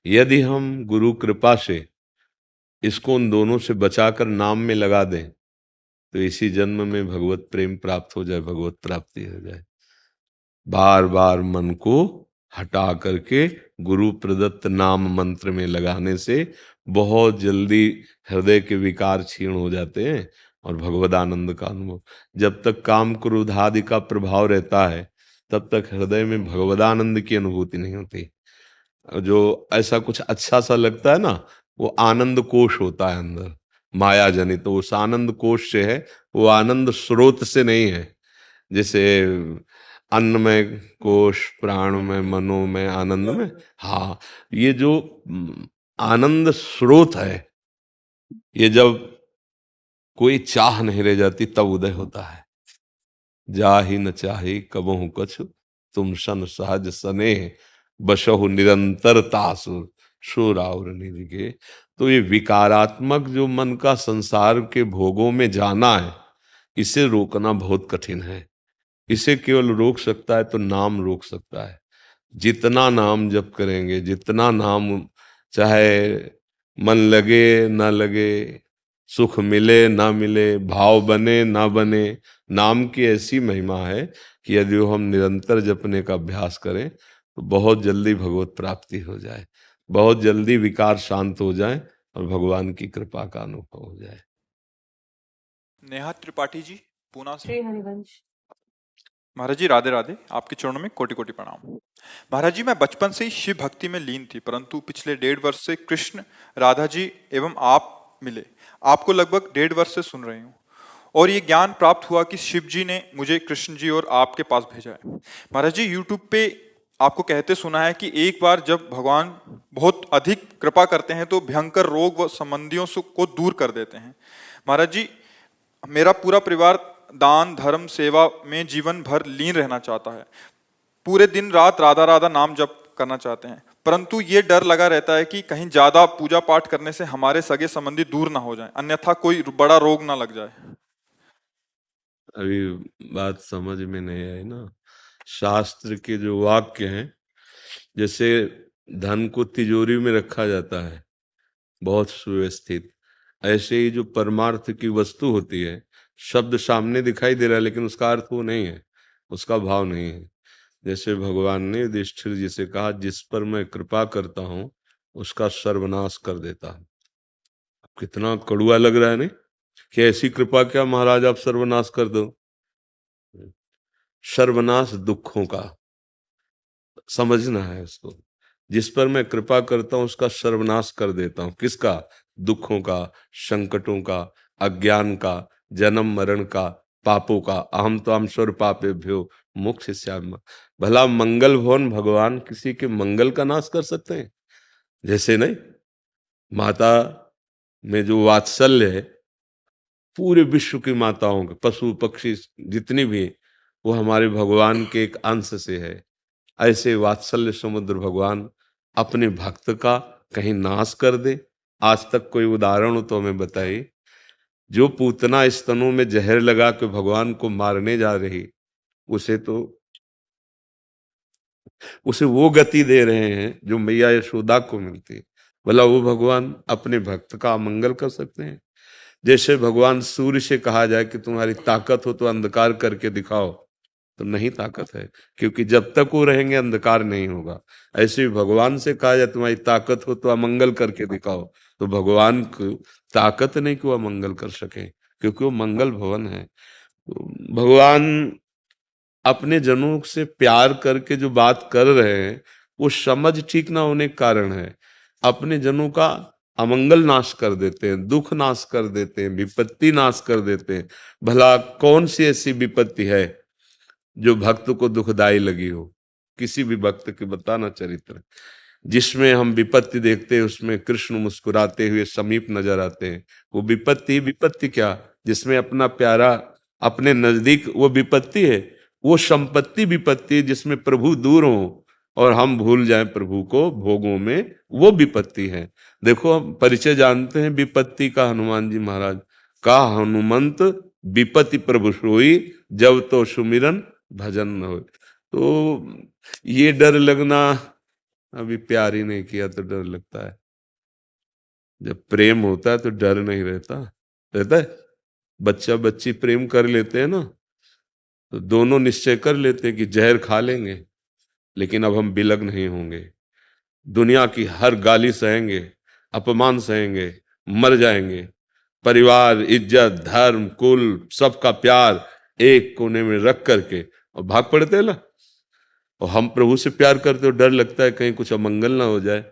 यदि हम गुरु कृपा से इसको उन दोनों से बचाकर नाम में लगा दें, तो इसी जन्म में भगवत प्रेम प्राप्त हो जाए, भगवत प्राप्ति हो जाए। बार बार मन को हटा करके गुरु प्रदत्त नाम मंत्र में लगाने से बहुत जल्दी हृदय के विकार क्षीण हो जाते हैं और भगवद आनंद का अनुभव। जब तक काम क्रोध आदि का प्रभाव रहता है, तब तक हृदय में भगवदानंद की अनुभूति नहीं होती। जो ऐसा कुछ अच्छा सा लगता है ना, वो आनंद कोश होता है अंदर, माया जनित। तो उस आनंद कोश से है, वो आनंद स्रोत से नहीं है। जैसे अन्न में कोश, प्राण में, मनो में, आनंद में। हाँ, ये जो आनंद स्रोत है, ये जब कोई चाह नहीं रह जाती तब उदय होता है। जाहि न चाहे कबहु कछु, तुम सन सहज सने, बसहु निरंतर तासुर शोर और निधि के। तो ये विकारात्मक जो मन का संसार के भोगों में जाना है, इसे रोकना बहुत कठिन है। इसे केवल रोक सकता है तो नाम रोक सकता है। जितना नाम जप करेंगे, जितना नाम, चाहे मन लगे ना लगे, सुख मिले ना मिले, भाव बने ना बने, नाम की ऐसी महिमा है कि यदि वो हम निरंतर जपने का अभ्यास करें तो बहुत जल्दी भगवत प्राप्ति हो जाए, बहुत जल्दी विकार शांत हो जाए और भगवान की कृपा का अनुभव हो जाए। नेहा त्रिपाठी जी, पूना से। श्री हरिवंश। महाराज जी राधे राधे, आपके चरणों में कोटि कोटि प्रणाम। महाराज जी, मैं बचपन से ही शिव भक्ति में लीन थी, परंतु पिछले 1.5 वर्ष से कृष्ण, राधा जी एवं आप मिले। आपको लगभग 1.5 वर्ष से सुन रही हूँ और ये ज्ञान प्राप्त हुआ कि शिव जी ने मुझे कृष्ण जी और आपके पास भेजा है। महाराज जी, यूट्यूब पे आपको कहते सुना है कि एक बार जब भगवान बहुत अधिक कृपा करते हैं तो भयंकर रोग व संबंधियों को दूर कर देते हैं। महाराज जी, मेरा पूरा परिवार दान धर्म सेवा में जीवन भर लीन रहना चाहता है, पूरे दिन रात राधा राधा नाम जप करना चाहते हैं, परंतु ये डर लगा रहता है कि कहीं ज्यादा पूजा पाठ करने से हमारे सगे संबंधी दूर ना हो जाएं, अन्यथा कोई बड़ा रोग ना लग जाए। अभी बात समझ में नहीं आई ना। शास्त्र के जो वाक्य हैं, जैसे धन को तिजोरी में रखा जाता है बहुत सुव्यवस्थित, ऐसे ही जो परमार्थ की वस्तु होती है, शब्द सामने दिखाई दे रहा है लेकिन उसका अर्थ वो नहीं है, उसका भाव नहीं है। जैसे भगवान ने युधिष्ठिर जी से कहा, जिस पर मैं कृपा करता हूं उसका सर्वनाश कर देता हूं। कितना कड़ुआ लग रहा है नहीं, कि ऐसी कृपा क्या महाराज आप सर्वनाश कर दो। सर्वनाश दुखों का समझना है इसको। जिस पर मैं कृपा करता हूं उसका सर्वनाश कर देता हूं। किसका? दुखों का, संकटों का, अज्ञान का, जन्म मरण का, पापों का। अहम तो हम स्वर पापेभ्यो मोक्षयिष्यामि। भला मंगल भवन भगवान किसी के मंगल का नाश कर सकते हैं? जैसे नहीं, माता में जो वात्सल्य है, पूरे विश्व की माताओं के, पशु पक्षी जितनी भी, वो हमारे भगवान के एक अंश से है। ऐसे वात्सल्य समुद्र भगवान अपने भक्त का कहीं नाश कर दे? आज तक कोई उदाहरण हो तो हमें बताइए। जो पूतना स्तनों में जहर लगा के भगवान को मारने जा रही, उसे वो गति दे रहे हैं जो मैया यशोदा को मिलती। भला वो भगवान अपने भक्त का अमंगल कर सकते हैं? जैसे भगवान सूर्य से कहा जाए कि तुम्हारी ताकत हो तो अंधकार करके दिखाओ, तो नहीं ताकत है, क्योंकि जब तक वो रहेंगे अंधकार नहीं होगा। ऐसे ही भगवान से कहा जाए तुम्हारी ताकत हो तो अमंगल करके दिखाओ, तो भगवान को ताकत नहीं कि वो अमंगल कर सके, क्योंकि वो मंगल भवन है। तो भगवान अपने जनों से प्यार करके जो बात कर रहे हैं, वो समझ ठीक ना होने के कारण है। अपने जनों का अमंगल नाश कर देते हैं, दुख नाश कर देते हैं, विपत्ति नाश कर देते हैं। भला कौन सी ऐसी विपत्ति है जो भक्त को दुखदाई लगी हो? किसी भी भक्त के बताना चरित्र जिसमें हम विपत्ति देखते हैं, उसमें कृष्ण मुस्कुराते हुए समीप नजर आते हैं। वो विपत्ति क्या, जिसमें अपना प्यारा अपने नजदीक, वो विपत्ति है। वो संपत्ति विपत्ति जिसमें प्रभु दूर हो और हम भूल जाएं प्रभु को भोगों में, वो विपत्ति है। देखो, हम परिचय जानते हैं विपत्ति का। हनुमान जी महाराज का, हनुमंत विपत्ति प्रभु सोई, जब तो सुमिरन भजन न हो। तो ये डर लगना, अभी प्यार ही नहीं किया तो डर लगता है। जब प्रेम होता है तो डर नहीं रहता है। बच्चा बच्ची प्रेम कर लेते हैं ना, तो दोनों निश्चय कर लेते हैं कि जहर खा लेंगे, लेकिन अब हम बिलग नहीं होंगे। दुनिया की हर गाली सहेंगे, अपमान सहेंगे, मर जाएंगे। परिवार, इज्जत, धर्म, कुल, सबका प्यार एक कोने में रख करके और भाग पड़ते हैं ना। और हम प्रभु से प्यार करते हो, डर लगता है कहीं कुछ अमंगल ना हो जाए।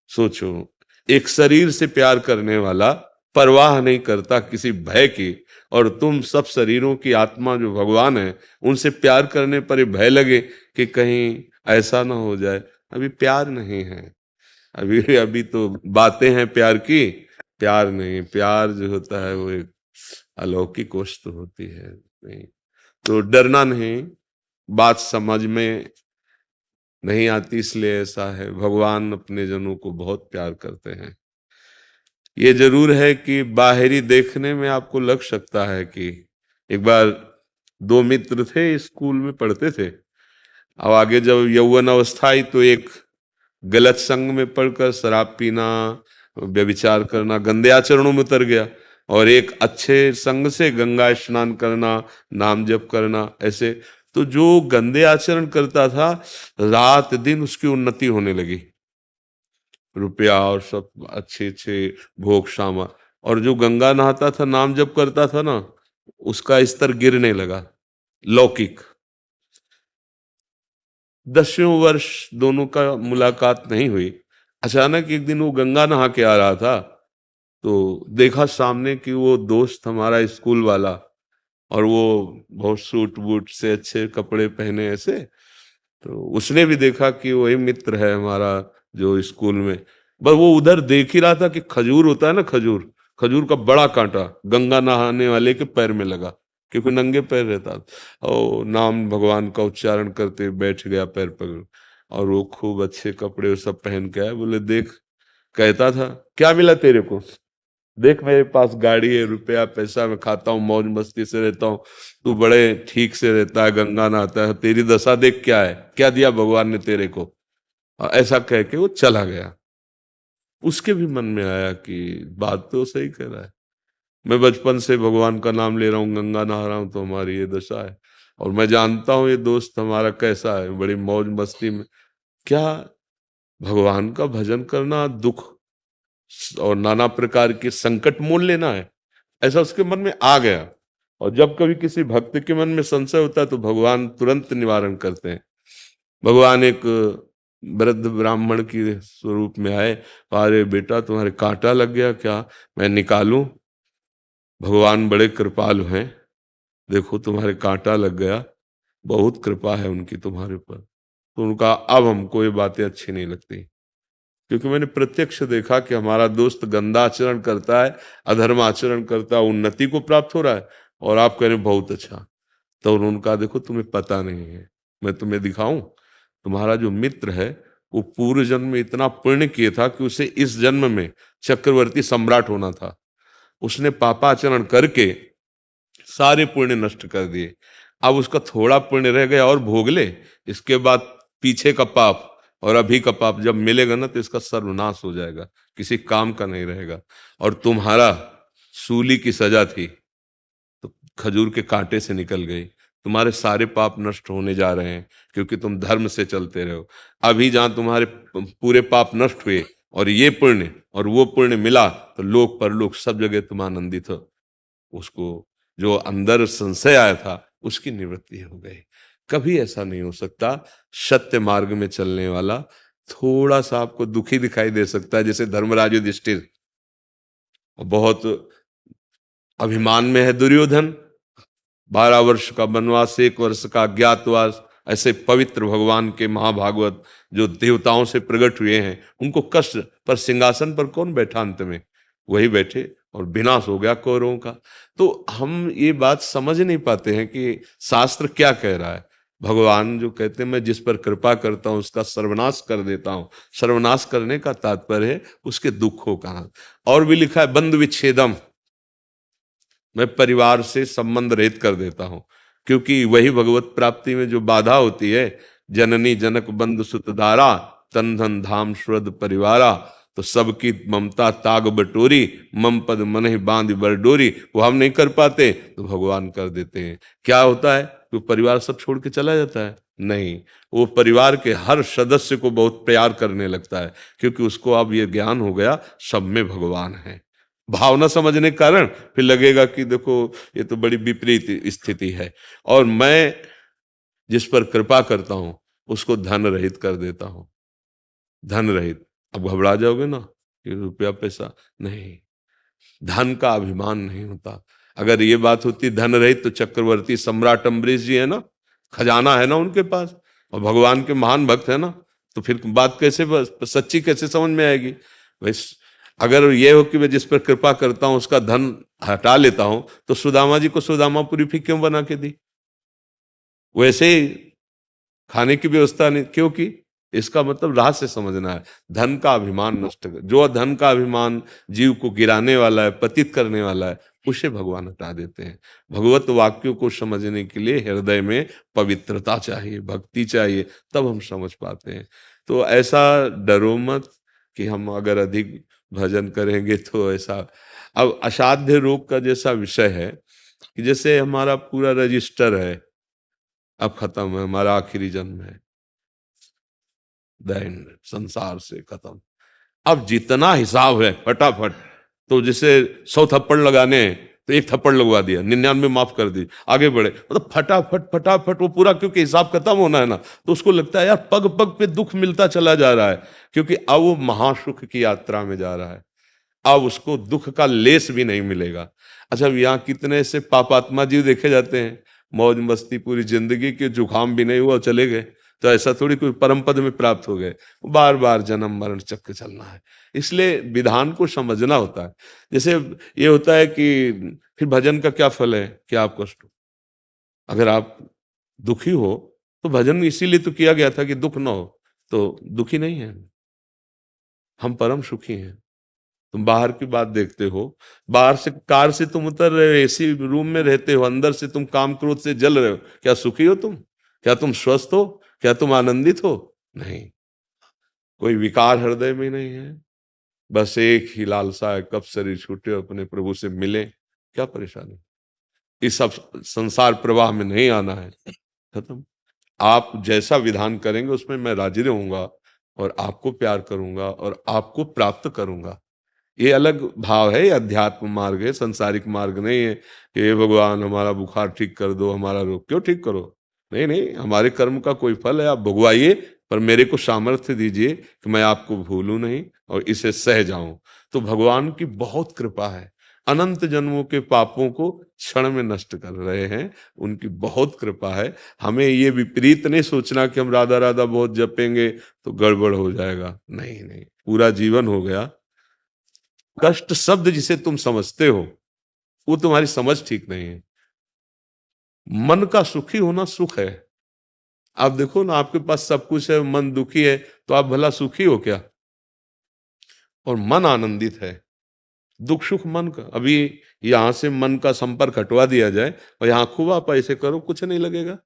सोचो, एक शरीर से प्यार करने वाला परवाह नहीं करता किसी भय की, और तुम सब शरीरों की आत्मा जो भगवान है, उनसे प्यार करने पर ही भय लगे कि कहीं ऐसा ना हो जाए। अभी प्यार नहीं है, अभी तो बातें हैं प्यार की, प्यार नहीं। प्यार जो होता है वो एक अलौकिक वस्तु होती है। नहीं तो डरना नहीं। बात समझ में नहीं आती इसलिए ऐसा है। भगवान अपने जनों को बहुत प्यार करते हैं। ये जरूर है कि बाहरी देखने में आपको लग सकता है कि एक बार दो मित्र थे, स्कूल में पढ़ते थे। अब आगे जब यौवन अवस्था आई तो एक गलत संग में पढ़कर शराब पीना, व्यभिचार करना, गंदे आचरणों में उतर गया, और एक अच्छे संग से गंगा स्नान करना, नाम जप करना, ऐसे। तो जो गंदे आचरण करता था, रात दिन उसकी उन्नति होने लगी, रुपया और सब अच्छे अच्छे भोग सामा। और जो गंगा नहाता था, नाम जप करता था ना, उसका स्तर गिरने लगा, लौकिक। 10वें वर्ष दोनों का मुलाकात नहीं हुई। अचानक एक दिन वो गंगा नहा के आ रहा था, तो देखा सामने कि वो दोस्त हमारा स्कूल वाला, और वो बहुत सूट बूट से अच्छे कपड़े पहने ऐसे, तो उसने भी देखा कि वही मित्र है हमारा जो स्कूल में। बस वो उधर देख ही रहा था कि खजूर होता है ना, खजूर, खजूर का बड़ा कांटा गंगा नहाने वाले के पैर में लगा, क्योंकि नंगे पैर रहता था। और नाम भगवान का उच्चारण करते बैठ गया पैर पकड़, और वो खूब अच्छे कपड़े वो सब पहन के आया। बोले देख, कहता था क्या मिला तेरे को, देख मेरे पास गाड़ी है, रुपया पैसा, मैं खाता हूँ, मौज मस्ती से रहता हूँ, तू बड़े ठीक से रहता है, गंगा नहाता है, तेरी दशा देख क्या है, क्या दिया भगवान ने तेरे को। और ऐसा कह के वो चला गया। उसके भी मन में आया कि बात तो सही कह रहा है, मैं बचपन से भगवान का नाम ले रहा हूँ, गंगा नहा रहा हूँ, तो हमारी ये दशा है। और मैं जानता हूँ ये दोस्त हमारा कैसा है, बड़ी मौज मस्ती में। क्या भगवान का भजन करना दुख और नाना प्रकार के संकट मोल लेना है? ऐसा उसके मन में आ गया। और जब कभी किसी भक्त के मन में संशय होता है तो भगवान तुरंत निवारण करते हैं। भगवान एक वृद्ध ब्राह्मण की स्वरूप में आए, अरे बेटा तुम्हारे कांटा लग गया क्या, मैं निकालूं? भगवान बड़े कृपालु हैं, देखो तुम्हारे कांटा लग गया, बहुत कृपा है उनकी तुम्हारे ऊपर। तो उनका अब हमको ये बातें अच्छी नहीं लगती, क्योंकि मैंने प्रत्यक्ष देखा कि हमारा दोस्त गंदा आचरण करता है, अधर्म आचरण करता है, उन्नति को प्राप्त हो रहा है, और आप कह रहे हैं बहुत अच्छा। तो उन्होंने कहा देखो तुम्हें पता नहीं है, मैं तुम्हें दिखाऊं, तुम्हारा जो मित्र है वो पूर्व जन्म में इतना पुण्य किया था कि उसे इस जन्म में चक्रवर्ती सम्राट होना था। उसने पापाचरण करके सारे पुण्य नष्ट कर दिए। अब उसका थोड़ा पुण्य रह गया और भोग ले, इसके बाद पीछे का पाप और अभी का पाप जब मिलेगा ना तो इसका सर्वनाश हो जाएगा, किसी काम का नहीं रहेगा। और तुम्हारा सूली की सजा थी तो खजूर के कांटे से निकल गई, तुम्हारे सारे पाप नष्ट होने जा रहे हैं क्योंकि तुम धर्म से चलते रहो। अभी जहां तुम्हारे पूरे पाप नष्ट हुए और ये पुण्य और वो पुण्य मिला, तो लोक परलोक सब जगह तुम आनंदित हो। उसको जो अंदर संशय आया था उसकी निवृत्ति हो गई। कभी ऐसा नहीं हो सकता। सत्य मार्ग में चलने वाला थोड़ा सा आपको दुखी दिखाई दे सकता है, जैसे धर्मराज युधिष्ठिर, बहुत अभिमान में है दुर्योधन, 12 वर्ष का वनवास, 1 वर्ष का अज्ञातवास, ऐसे पवित्र भगवान के महाभागवत जो देवताओं से प्रकट हुए हैं, उनको कष्ट पर सिंहासन पर कौन बैठा, अंत में वही बैठे और विनाश हो गया कौरवों का। तो हम ये बात समझ नहीं पाते हैं कि शास्त्र क्या कह रहा है। भगवान जो कहते हैं मैं जिस पर कृपा करता हूं उसका सर्वनाश कर देता हूं, सर्वनाश करने का तात्पर्य है उसके दुखों का। और भी लिखा है बंधु विच्छेदम, मैं परिवार से संबंध रहित कर देता हूं, क्योंकि वही भगवत प्राप्ति में जो बाधा होती है, जननी जनक बंधु सुतदारा, तन धन धाम श्रद्ध परिवारा, तो सबकी ममता ताग बटोरी, मम पद मन ही बांध बरडोरी, वो हम नहीं कर पाते तो भगवान कर देते हैं। क्या होता है, तो परिवार सब छोड़ के चला जाता है? नहीं, वो परिवार के हर सदस्य को बहुत प्यार करने लगता है, क्योंकि उसको अब ये ज्ञान हो गया सब में भगवान है। भावना समझने के कारण फिर लगेगा कि देखो ये तो बड़ी विपरीत स्थिति है, और मैं जिस पर कृपा करता हूं उसको धन रहित कर देता हूं, धन रहित। अब घबरा जाओगे ना कि रुपया पैसा नहीं, धन का अभिमान नहीं होता। अगर ये बात होती धन रहित, तो चक्रवर्ती सम्राट अम्बरीश जी है ना, खजाना है ना उनके पास, और भगवान के महान भक्त है ना, तो फिर बात कैसे सच्ची कैसे समझ में आएगी। वैसे अगर ये हो कि मैं जिस पर कृपा करता हूं उसका धन हटा लेता हूं, तो सुदामा जी को सुदामापुरी फिर क्यों बना के दी? वैसे ही खाने की व्यवस्था नहीं, क्योंकि इसका मतलब रहस्य समझना है। धन का अभिमान नष्ट कर, जो धन का अभिमान जीव को गिराने वाला है, पतित करने वाला है, उसे भगवान हटा देते हैं। भगवत वाक्यों को समझने के लिए हृदय में पवित्रता चाहिए, भक्ति चाहिए, तब हम समझ पाते हैं। तो ऐसा डरो मत कि हम अगर अधिक भजन करेंगे तो ऐसा। अब असाध्य रोग का जैसा विषय है कि जैसे हमारा पूरा रजिस्टर है, अब खत्म है, हमारा आखिरी जन्म है, दैन संसार से खत्म। अब जितना हिसाब है फटाफट, तो जैसे 100 थप्पड़ लगाने, तो तो एक थप्पड़ लगवा दिया, 99 माफ कर दी, आगे बढ़े, मतलब फटाफट फटाफट वो पूरा, क्योंकि हिसाब खत्म होना है ना, तो उसको लगता है यार पग पग पे दुख मिलता चला जा रहा है, क्योंकि अब वो महासुख की यात्रा में जा रहा है, अब उसको दुख का लेस भी नहीं मिलेगा। अच्छा, यहाँ कितने ऐसे पापात्मा जीव देखे जाते हैं, मौज मस्ती पूरी जिंदगी के, जुकाम भी नहीं हुआ चले गए, तो ऐसा थोड़ी कोई परम पद में प्राप्त हो गए, बार बार जन्म मरण चक्र चलना है। इसलिए विधान को समझना होता है। जैसे ये होता है कि फिर भजन का क्या फल है कि आप कष्ट हो, अगर आप दुखी हो तो भजन इसीलिए तो किया गया था कि दुख ना हो, तो दुखी नहीं है, हम परम सुखी हैं। तुम बाहर की बात देखते हो, बाहर से कार से तुम उतर रहे हो, एसी रूम में रहते हो, अंदर से तुम काम क्रोध से जल रहे हो, क्या सुखी हो तुम? क्या तुम स्वस्थ हो? क्या तुम आनंदित हो? नहीं, कोई विकार हृदय में नहीं है, बस एक ही लालसा है, कब शरीर छूटे अपने प्रभु से मिले। क्या परेशानी? इस सब संसार प्रवाह में नहीं आना है, खत्म। आप जैसा विधान करेंगे उसमें मैं राजी रहूंगा और आपको प्यार करूंगा और आपको प्राप्त करूंगा। ये अलग भाव है, ये अध्यात्म मार्ग है, संसारिक मार्ग नहीं है कि हे भगवान हमारा बुखार ठीक कर दो, हमारा रोग क्यों ठीक करो। नहीं नहीं, हमारे कर्म का कोई फल है, आप भुगवाइए, पर मेरे को सामर्थ्य दीजिए कि मैं आपको भूलूं नहीं और इसे सह जाऊं। तो भगवान की बहुत कृपा है, अनंत जन्मों के पापों को क्षण में नष्ट कर रहे हैं, उनकी बहुत कृपा है। हमें ये विपरीत नहीं सोचना कि हम राधा राधा बहुत जपेंगे तो गड़बड़ हो जाएगा, नहीं नहीं, पूरा जीवन हो गया। कष्ट शब्द जिसे तुम समझते हो वो तुम्हारी समझ ठीक नहीं है। मन का सुखी होना सुख है। आप देखो ना, आपके पास सब कुछ है, मन दुखी है, तो आप भला सुखी हो क्या? और मन आनंदित है, दुख सुख मन का। अभी यहां से मन का संपर्क हटवा दिया जाए और यहां खूब आप ऐसे करो, कुछ नहीं लगेगा,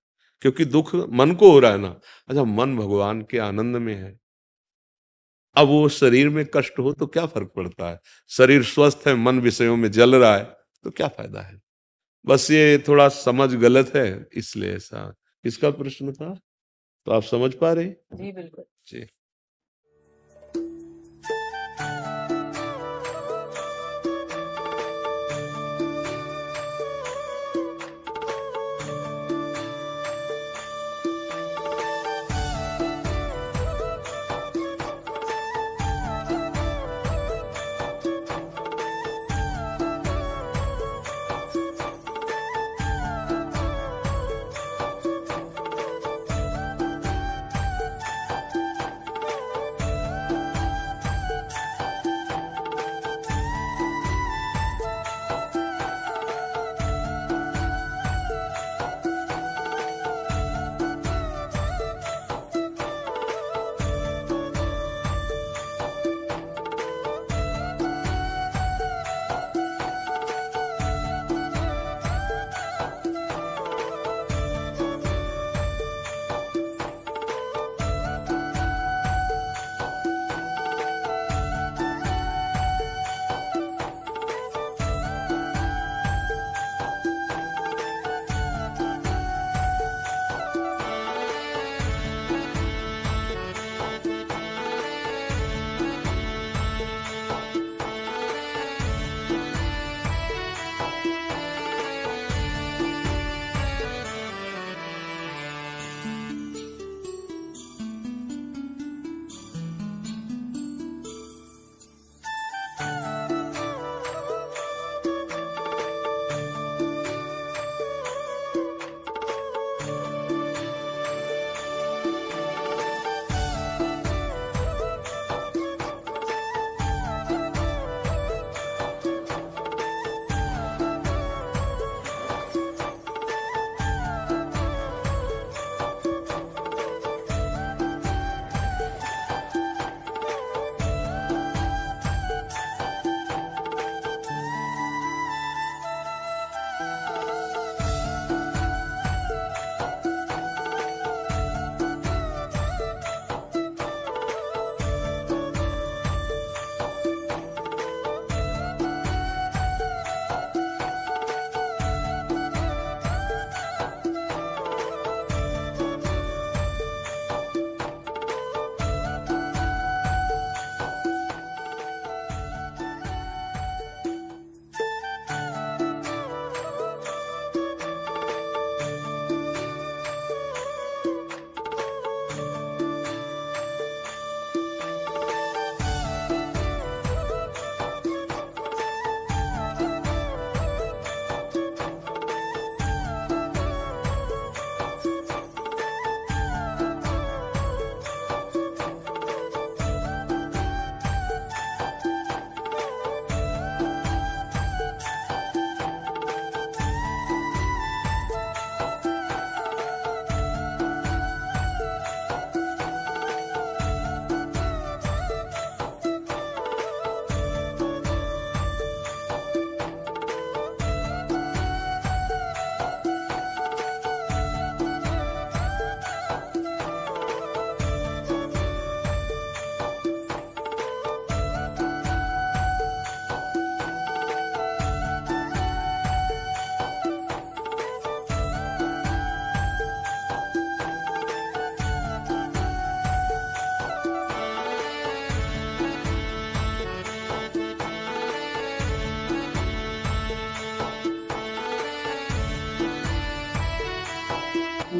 क्योंकि दुख मन को हो रहा है ना। अच्छा, मन भगवान के आनंद में है। अब वो शरीर में कष्ट हो तो क्या फर्क पड़ता है, शरीर स्वस्थ है, मन विषयों में जल रहा है, तो क्या फायदा है। बस ये थोड़ा समझ गलत है, इसलिए ऐसा। किसका प्रश्न था, तो आप समझ पा रहे? जी बिल्कुल। जी।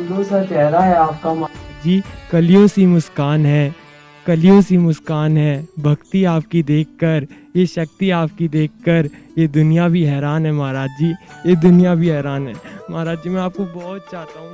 सुंदर सा चेहरा है आपका जी। कलियों सी मुस्कान है, कलियों सी मुस्कान है, भक्ति आपकी देखकर, ये शक्ति आपकी देखकर ये दुनिया भी हैरान है महाराज जी, ये दुनिया भी हैरान है महाराज जी। मैं आपको बहुत चाहता हूँ।